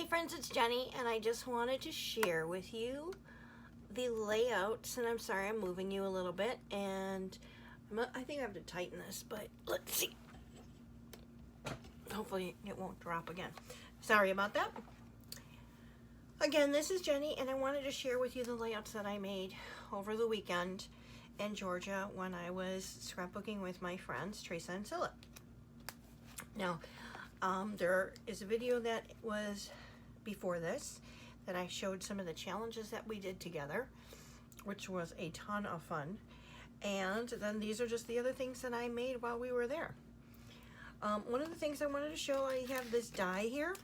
Hey friends, it's Jenny, and I just wanted to share with you the layouts, and I'm sorry I'm moving you a little bit, and I think I have to tighten this, but let's see. Hopefully it won't drop again. Sorry about that. Again, this is Jenny, and I wanted to share with you the layouts that I made over the weekend in Georgia when I was scrapbooking with my friends, Teresa and Scylla. Now, there is a video that was before this that I showed some of the challenges that we did together, which was a ton of fun. And then these are just the other things that I made while we were there. One of the things I wanted to show, I have this die here.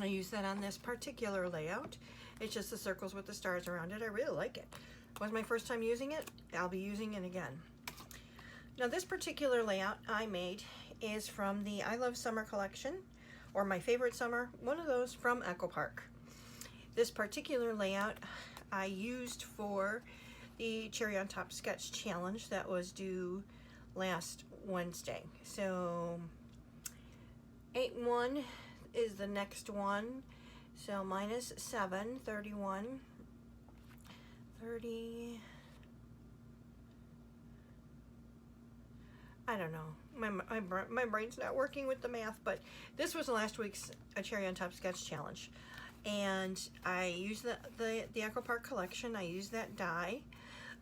I use that on this particular layout. It's just the circles with the stars around it. I really like it. It was my first time using it. I'll be using it again. Now this particular layout I made is from the I Love Summer collection, or my favorite summer, one of those from Echo Park. This particular layout I used for the Cherry on Top Sketch Challenge that was due last Wednesday. So 8-1 is the next one. So minus 7, 31, 30, I don't know. My brain's not working with the math, but this was last week's Cherry on Top Sketch Challenge. And I used the Echo Park collection. I used that die.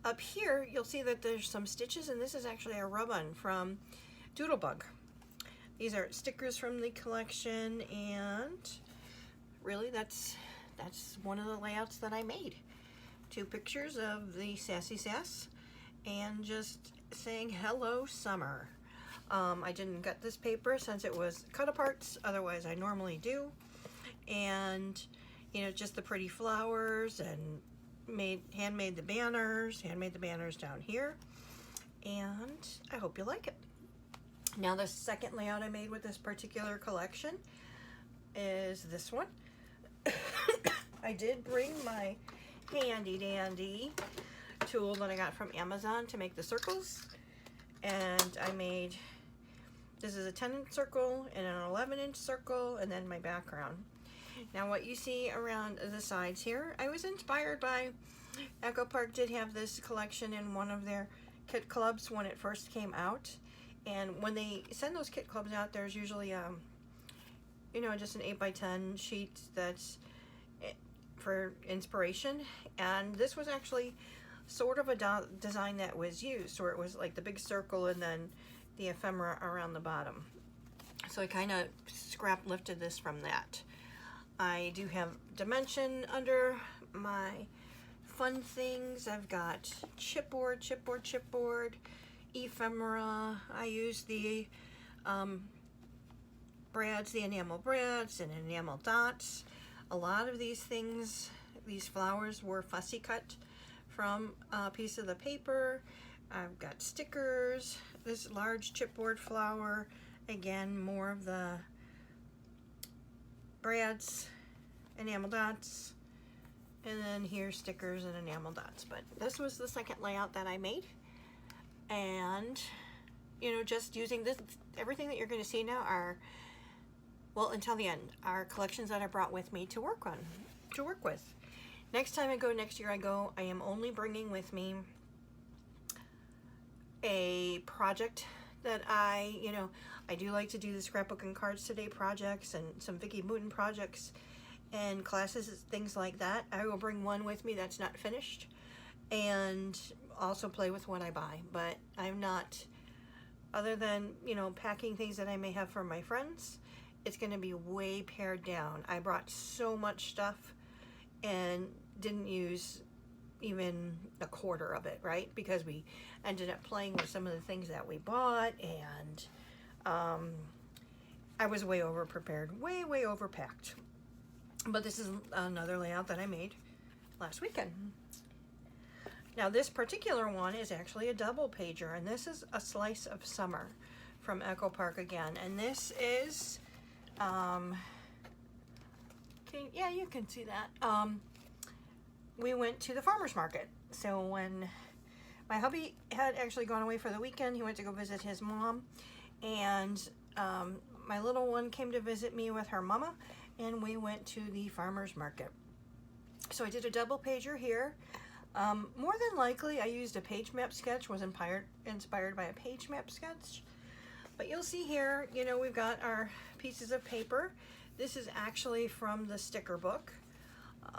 Up here, you'll see that there's some stitches, and this is actually a rub-on from Doodlebug. These are stickers from the collection, and really that's one of the layouts that I made. 2 pictures of the Sassy Sass and just saying hello summer. I didn't get this paper since it was cut aparts, otherwise I normally do. And you know, just the pretty flowers, and handmade the banners down here, and I hope you like it. Now the second layout I made with this particular collection is this one. I did bring my handy dandy tool that I got from Amazon to make the circles, and I made, this is a 10-inch circle and an 11-inch circle, and then my background. Now what you see around the sides here, I was inspired by, Echo Park did have this collection in one of their kit clubs when it first came out, and when they send those kit clubs out, there's usually you know, just an 8x10 sheet that's for inspiration, and this was actually sort of a design that was used, where it was like the big circle and then the ephemera around the bottom. So I kind of lifted this from that. I do have dimension under my fun things. I've got chipboard, ephemera. I use the brads, the enamel brads and enamel dots. A lot of these things, these flowers, were fussy cut from a piece of the paper. I've got stickers, this large chipboard flower, again more of the brads, enamel dots, and then here's stickers and enamel dots. But this was the second layout that I made, and you know, just using this, everything that you're going to see now are, well, until the end, are collections that I brought with me to work with. Next time I go, next year I am only bringing with me a project that I do like to do the Scrapbook and Cards Today projects and some Vicki Mooten projects and classes, things like that. I will bring one with me that's not finished, and also play with what I buy. But I'm not, other than, you know, packing things that I may have for my friends, it's going to be way pared down. I brought so much stuff and didn't use even a quarter of it, right? Because we ended up playing with some of the things that we bought, and I was way over prepared, way overpacked. But this is another layout that I made last weekend. Now this particular one is actually a double pager, and this is a Slice of Summer from Echo Park again. And this is, yeah, you can see that. We went to the farmer's market. So when my hubby had actually gone away for the weekend, he went to go visit his mom, and my little one came to visit me with her mama, and we went to the farmer's market. So I did a double pager here. More than likely I used a page map sketch, was inspired by a page map sketch. But you'll see here, you know, we've got our pieces of paper. This is actually from the sticker book.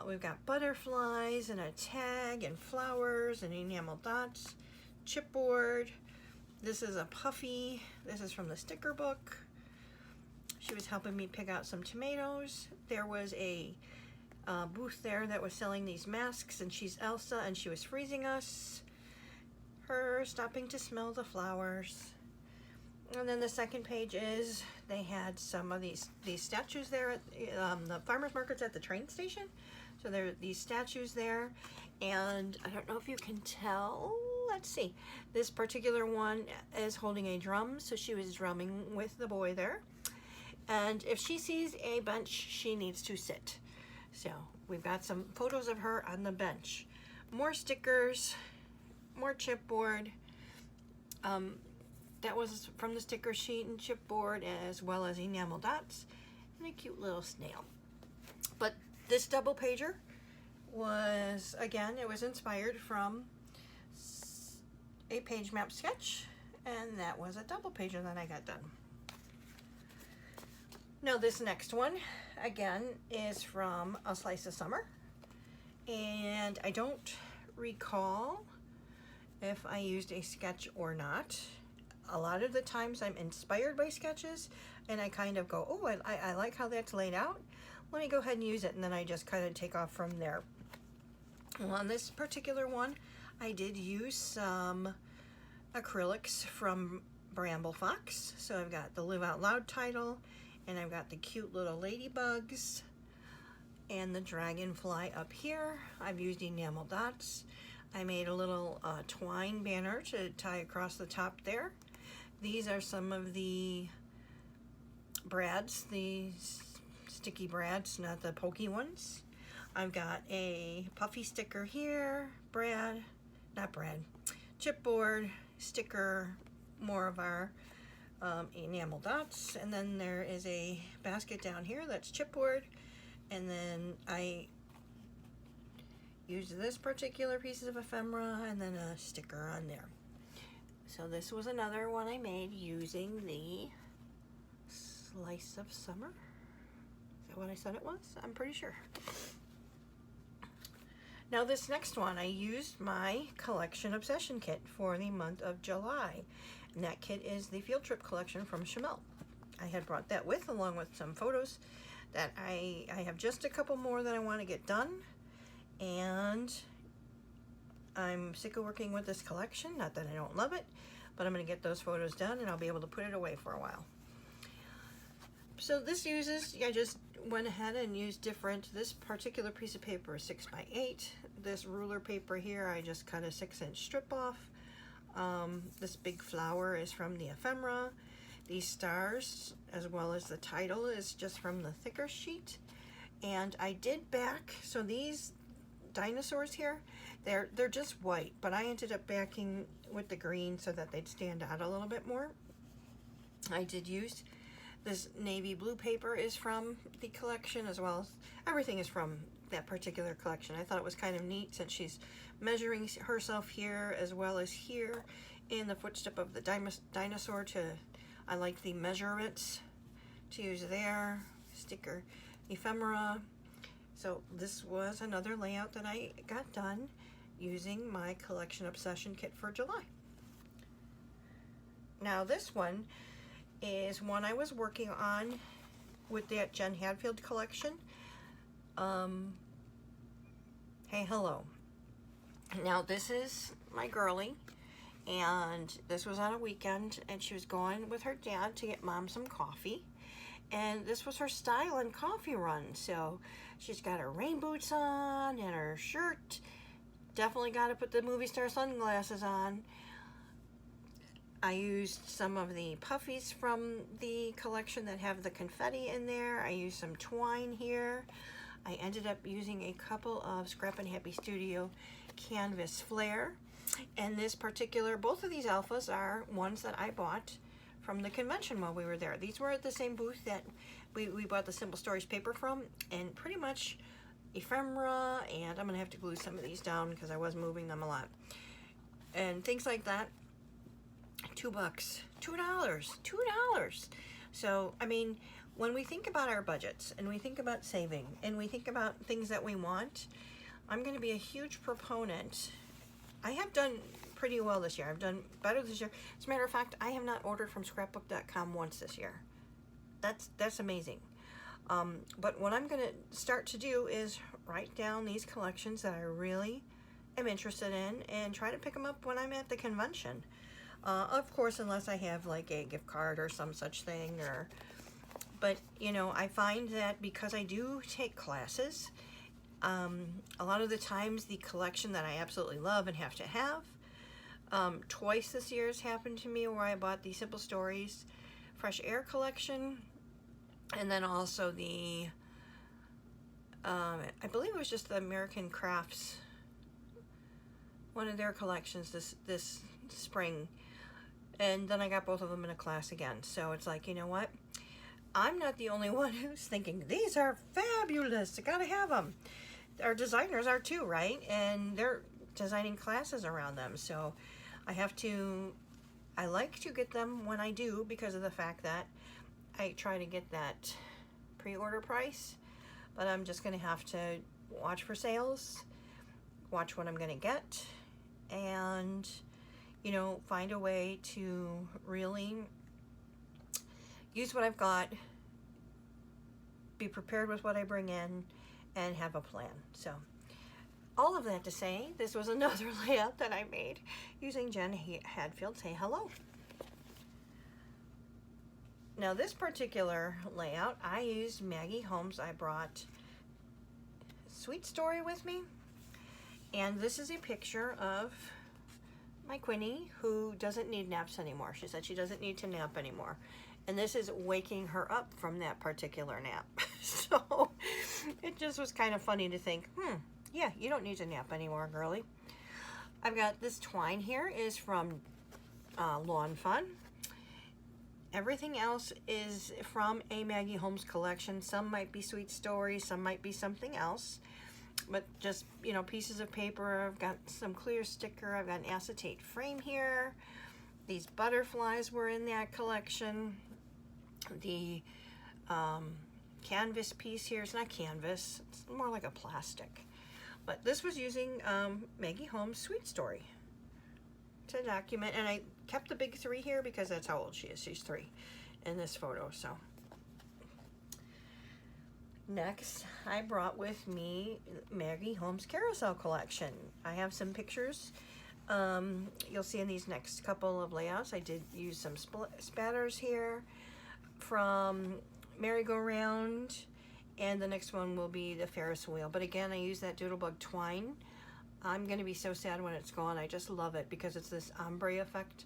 We've got butterflies and a tag and flowers and enamel dots, chipboard. This is a puffy. This is from the sticker book. She was helping me pick out some tomatoes. There was a booth there that was selling these masks, and she's Elsa and she was freezing us. Her stopping to smell the flowers. And then the second page is they had some of these statues there at the farmer's market's at the train station. So there are these statues there, and I don't know if you can tell. Let's see. This particular one is holding a drum, so she was drumming with the boy there. And if she sees a bench, she needs to sit. So we've got some photos of her on the bench. More stickers, more chipboard. That was from the sticker sheet and chipboard, as well as enamel dots and a cute little snail. But this double pager was, again, it was inspired from a page map sketch, and that was a double pager that I got done. Now this next one, again, is from A Slice of Summer, and I don't recall if I used a sketch or not. A lot of the times I'm inspired by sketches, and I kind of go, oh, I like how that's laid out. Let me go ahead and use it, and then I just kind of take off from there. Well, on this particular one, I did use some acrylics from Bramble Fox. So I've got the Live Out Loud title, and I've got the cute little ladybugs and the dragonfly up here. I've used enamel dots. I made a little twine banner to tie across the top there. These are some of the brads, the sticky brads, not the pokey ones. I've got a puffy sticker here, chipboard, sticker, more of our enamel dots, and then there is a basket down here that's chipboard, and then I used this particular piece of ephemera and then a sticker on there. So this was another one I made using the Slice of Summer. Is that what I said it was? I'm pretty sure. Now this next one, I used my collection obsession kit for the month of July. And that kit is the field trip collection from Shimelle. I had brought that with, along with some photos that I have just a couple more that I want to get done. And I'm sick of working with this collection. Not that I don't love it, but I'm going to get those photos done and I'll be able to put it away for a while. So this uses, I just went ahead and used this particular piece of paper is 6x8. This ruler paper here, I just cut a 6-inch strip off. This big flower is from the ephemera. These stars, as well as the title, is just from the thicker sheet. And I did back, so these dinosaurs here, they're just white, but I ended up backing with the green so that they'd stand out a little bit more. I did use this navy blue paper is from the collection, as well as everything is from that particular collection. I thought it was kind of neat since she's measuring herself here as well as here in the footstep of the dinosaur. I like the measurements to use there, sticker, ephemera. So this was another layout that I got done using my collection obsession kit for July. Now this one is one I was working on with that Jen Hadfield collection. Hey, hello. Now this is my girly, and this was on a weekend, and she was going with her dad to get mom some coffee, and this was her style and coffee run. So she's got her rain boots on and her shirt. Definitely got to put the movie star sunglasses on. I used some of the puffies from the collection that have the confetti in there. I used some twine here. I ended up using a couple of Scrap and Happy Studio canvas flare. And this particular, both of these alphas are ones that I bought from the convention while we were there. These were at the same booth that we bought the Simple Stories paper from, and pretty much ephemera, and I'm gonna have to glue some of these down because I was moving them a lot, and things like that. $2, $2. So I mean, when we think about our budgets and we think about saving and we think about things that we want, I'm going to be a huge proponent. I have done pretty well this year. I've done better this year. As a matter of fact, I have not ordered from scrapbook.com once this year. That's amazing. But what I'm going to start to do is write down these collections that I really am interested in and try to pick them up when I'm at the convention. Of course, unless I have like a gift card or some such thing, but you know, I find that because I do take classes, a lot of the times the collection that I absolutely love and have to have, twice this year has happened to me where I bought the Simple Stories Fresh Air collection, and then also the, I believe it was just the American Crafts, one of their collections this spring, and then I got both of them in a class again. So it's like, you know what? I'm not the only one who's thinking, these are fabulous, I gotta have them. Our designers are too, right? And they're designing classes around them. So I like to get them when I do because of the fact that I try to get that pre-order price, but I'm just gonna have to watch for sales, watch what I'm gonna get, and you know, find a way to really use what I've got, be prepared with what I bring in, and have a plan. So all of that to say, this was another layout that I made using Jen Hadfield. Say hello. Now this particular layout, I used Maggie Holmes. I brought Sweet Story with me, and this is a picture of my Quinny, who doesn't need naps anymore. She said she doesn't need to nap anymore. And this is waking her up from that particular nap. So it just was kind of funny to think, yeah, you don't need to nap anymore, girly. I've got this twine here is from Lawn Fun. Everything else is from a Maggie Holmes collection. Some might be Sweet Stories, some might be something else. But just, you know, pieces of paper. I've got some clear sticker. I've got an acetate frame here. These butterflies were in that collection. The canvas piece here, it's not canvas, it's more like a plastic. But this was using Maggie Holmes' Sweet Story to document, and I kept the big 3 here because that's how old she is. She's 3 in this photo. So next, I brought with me Maggie Holmes' Carousel collection. I have some pictures. You'll see in these next couple of layouts, I did use some spatters here from Merry-Go-Round, and the next one will be the Ferris wheel. But again, I use that Doodlebug twine. I'm going to be so sad when it's gone. I just love it because it's this ombre effect,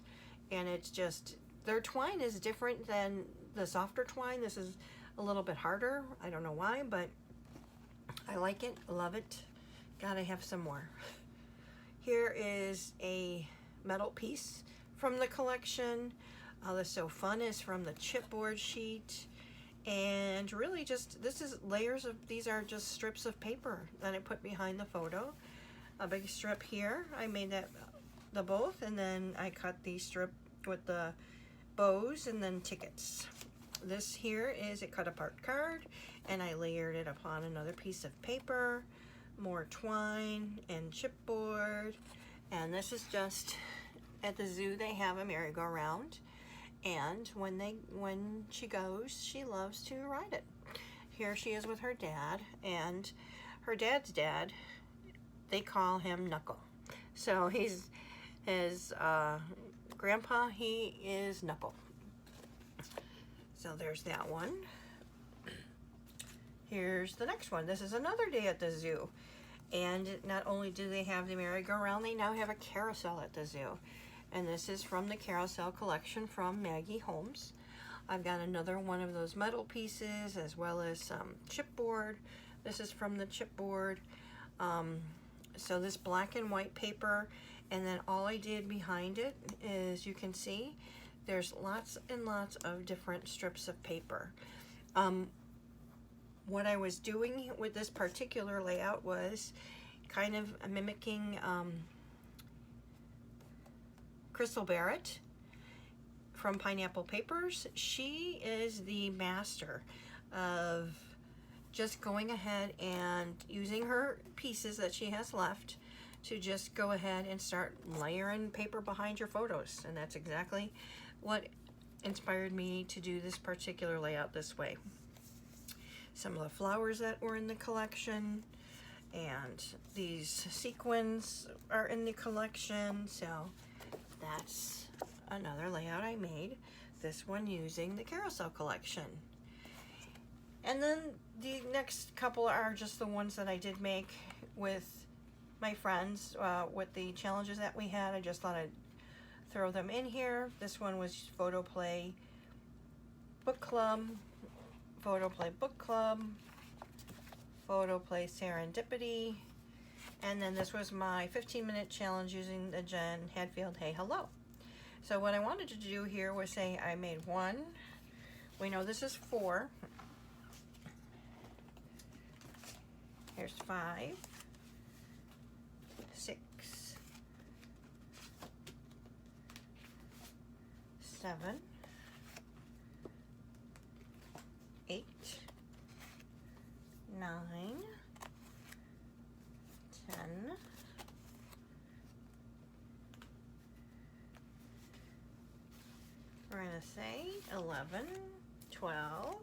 and it's just, their twine is different than the softer twine. This is a little bit harder. I don't know why, but I like it, love it. Gotta have some more. Here is a metal piece from the collection. The So Fun is from the chipboard sheet. And really just, this is layers of, these are just strips of paper that I put behind the photo. A big strip here, I made that the both, and then I cut the strip with the bows and then tickets. This here is a cut apart card, and I layered it upon another piece of paper, more twine and chipboard. And this is just, at the zoo they have a merry-go-round, and when she goes, she loves to ride it. Here she is with her dad, and her dad's dad, they call him Knuckle. So he's his grandpa, he is Knuckle. So there's that one. Here's the next one. This is another day at the zoo. And not only do they have the merry-go-round, they now have a carousel at the zoo. And this is from the Carousel collection from Maggie Holmes. I've got another one of those metal pieces as well as some chipboard. This is from the chipboard. So this black and white paper, and then all I did behind it is, you can see, there's lots and lots of different strips of paper. What I was doing with this particular layout was kind of mimicking Crystal Barrett from Pineapple Papers. She is the master of just going ahead and using her pieces that she has left to just go ahead and start layering paper behind your photos. And that's exactly what inspired me to do this particular layout this way. Some of the flowers that were in the collection, and these sequins are in the collection, so that's another layout I made, this one using the carousel collection. And then the next couple are just the ones that I did make with my friends with the challenges that we had. I just thought I'd throw them in here. This one was Photoplay Book Club, Photoplay Book Club, Photoplay Serendipity, and then this was my 15-minute challenge using the Jen Hadfield Hey Hello. So what I wanted to do here was say I made one. We know this is 4. Here's 5, 6, 7, 8, 9, 10, 11, 12,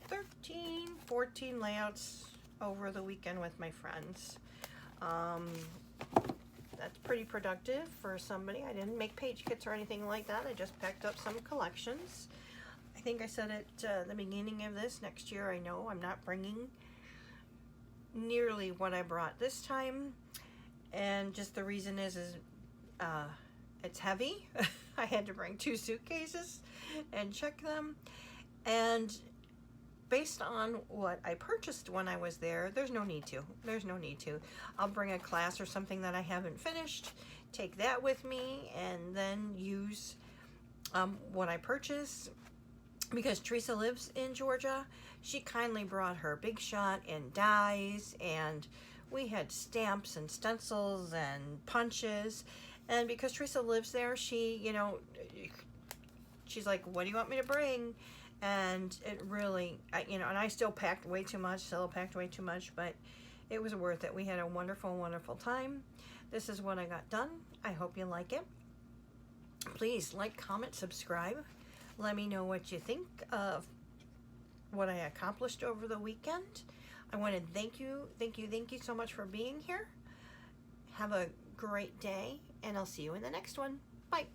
13, 14 layouts over the weekend with my friends. That's pretty productive for somebody. I didn't make page kits or anything like that. I just packed up some collections. I think I said at the beginning of this, next year I know I'm not bringing nearly what I brought this time. And just the reason is it's heavy. I had to bring 2 suitcases and check them. And based on what I purchased when I was there, there's no need to. There's no need to. I'll bring a class or something that I haven't finished, take that with me, and then use what I purchased. Because Teresa lives in Georgia, she kindly brought her Big Shot and dies, and we had stamps and stencils and punches. And because Teresa lives there, she, you know, she's like, what do you want me to bring? And it really, you know, and I still packed way too much, but it was worth it. We had a wonderful, wonderful time. This is what I got done. I hope you like it. Please like, comment, subscribe. Let me know what you think of what I accomplished over the weekend. I want to thank you so much for being here. Have a great day, and I'll see you in the next one. Bye.